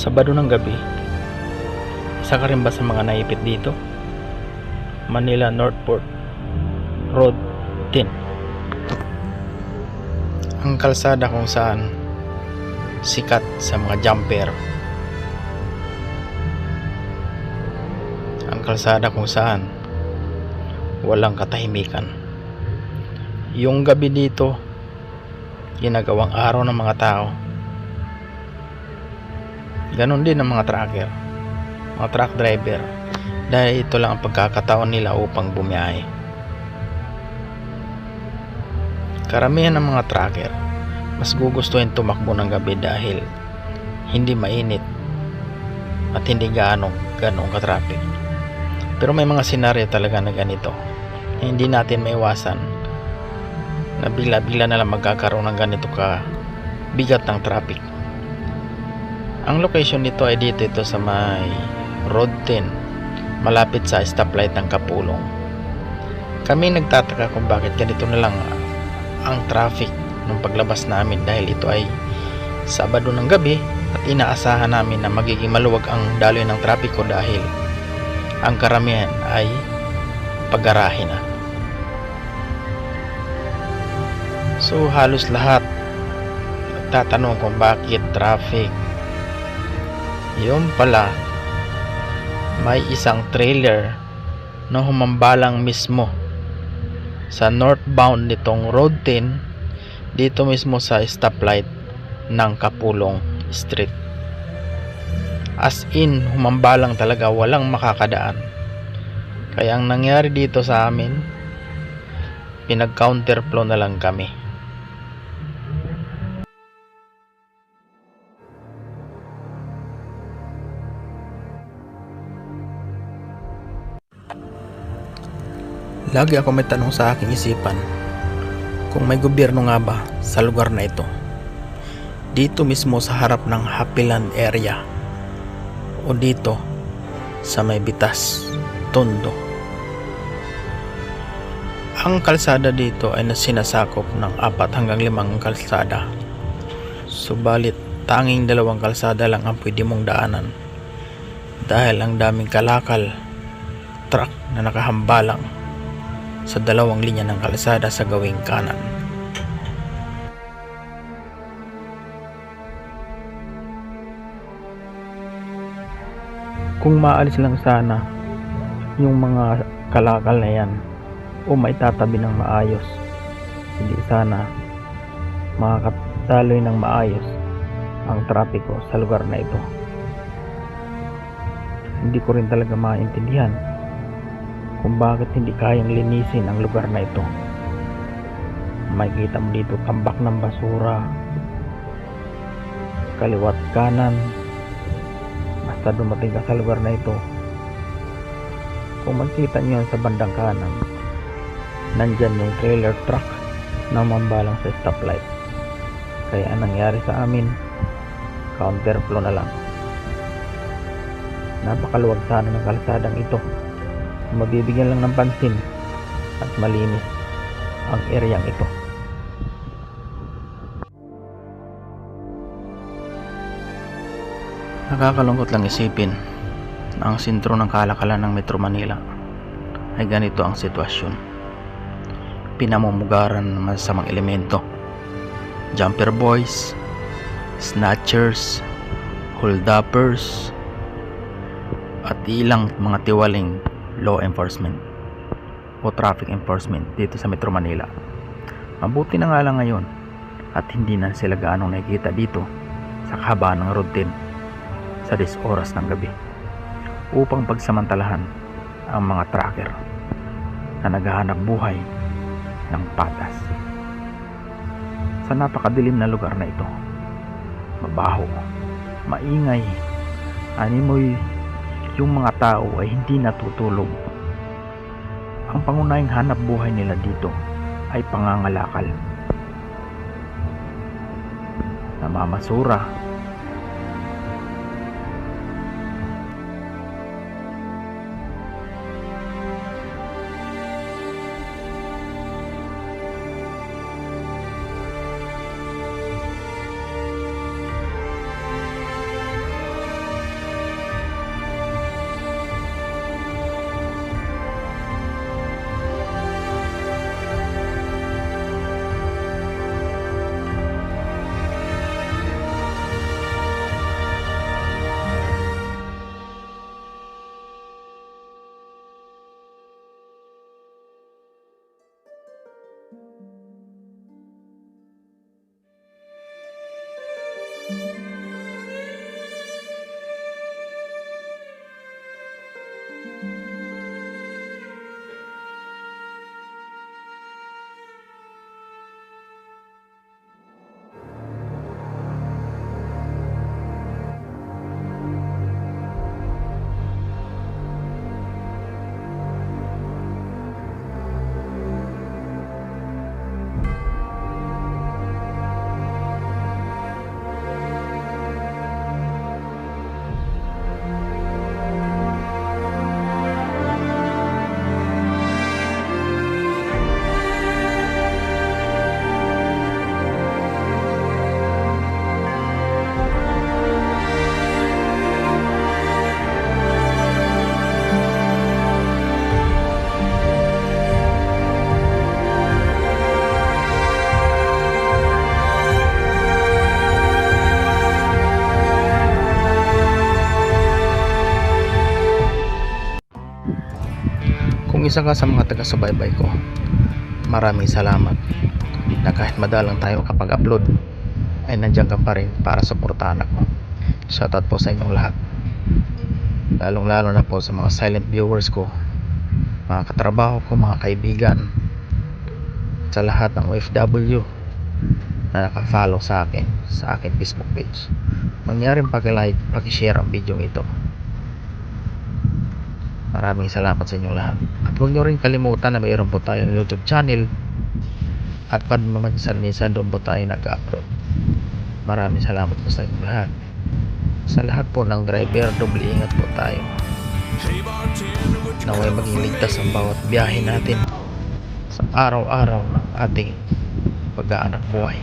Sabado ng gabi, isa ka rin ba sa mga naipit dito? Manila Northport Road 10, ang kalsada kung saan sikat sa mga jumper, ang kalsada kung saan walang katahimikan. Yung gabi dito, ginagawang araw ng mga tao. Ganon din ang mga trucker, mga truck driver, dahil ito lang ang pagkakataon nila upang bumiyahe. Karamihan ng mga trucker mas gugustuhin tumakbo ng gabi dahil hindi mainit at hindi ganong ka-traffic. Pero may mga senaryo talaga na ganito na hindi natin maiwasan na bigla-bigla na lang magkakaroon ng ganito ka bigat ng traffic. Ang location nito ay dito sa may Road 10, malapit sa stoplight ng Kapulong. Kami nagtataka kung bakit ganito na lang ang traffic nung paglabas namin dahil ito ay Sabado ng gabi at inaasahan namin na magiging maluwag ang daloy ng trapiko dahil ang karamihan ay pag-garahe na. So halos lahat nagtatanong kung bakit traffic. Yun pala, may isang trailer na humambalang mismo sa northbound nitong Road 10, dito mismo sa stoplight ng Kapulong Street. As in, humambalang talaga, walang makakadaan. Kaya ang nangyari dito sa amin, pinag-counterflow na lang kami. Lagi ako may tanong sa aking isipan, kung may gobyerno nga ba sa lugar na ito, dito mismo sa harap ng Happyland area o dito sa may Bitas, Tondo. Ang kalsada dito ay sinasakop ng 4 hanggang 5 kalsada, subalit tanging 2 kalsada lang ang pwede mong daanan dahil ang daming kalakal truck na nakahambalang sa 2 linya ng kalsada sa gawing kanan. Kung maalis lang sana yung mga kalakal na yan o maitatabi ng maayos, hindi sana makakataloy ng maayos ang trapiko sa lugar na ito. Hindi ko rin talaga maintindihan kung bakit hindi kayang linisin ang lugar na ito. Makikita mo dito tambak ng basura kaliwat kanan. Basta dumating ka sa lugar na ito, kung makikita nyo sa bandang kanan, nandyan yung trailer truck na mambalang sa stoplight. Kaya ang nangyari sa amin, counterflow na lang. Napakaluwag sana ng kalsadang ito, mabibigyan lang ng pansin at malinis ang areang ito. Nakakalungkot lang isipin na ang sentro ng kalakalan ng Metro Manila ay ganito ang sitwasyon. Pinamumugaran ng masasamang elemento, jumper boys, snatchers, hold-uppers at ilang mga tiwaling law enforcement o traffic enforcement dito sa Metro Manila. Mabuti na nga lang ngayon at hindi na sila gaanong nakikita dito sa kahabaan ng Road 10 sa 10 oras ng gabi upang pagsamantalahan ang mga trucker na naghahanap buhay ng patas. Sa napakadilim na lugar na ito, mabaho, maingay, animoy, yung mga tao ay hindi natutulog. Ang pangunahing hanap buhay nila dito ay pangangalakal, namamasura, saka sa mga taga-subaybay ko, maraming salamat na kahit madalang tayo kapag upload ay nandiyan ka pa rin para suportahan ako. Shoutout po sa inyong lahat, lalong lalo na po sa mga silent viewers ko, mga katrabaho ko, mga kaibigan, sa lahat ng OFW na nakafollow sa akin Facebook page. Mangyaring pag-like, pag-share ang video ito. Maraming salamat sa inyong lahat. At huwag nyo rin kalimutan na mayroon po tayong YouTube channel at minsan doon po tayo nag-upload. Maraming salamat po sa inyong lahat. Sa lahat po ng driver, doble ingat po tayo. Naway maging ligtas ang bawat biyahe natin sa araw-araw ng ating pag-aanak buhay.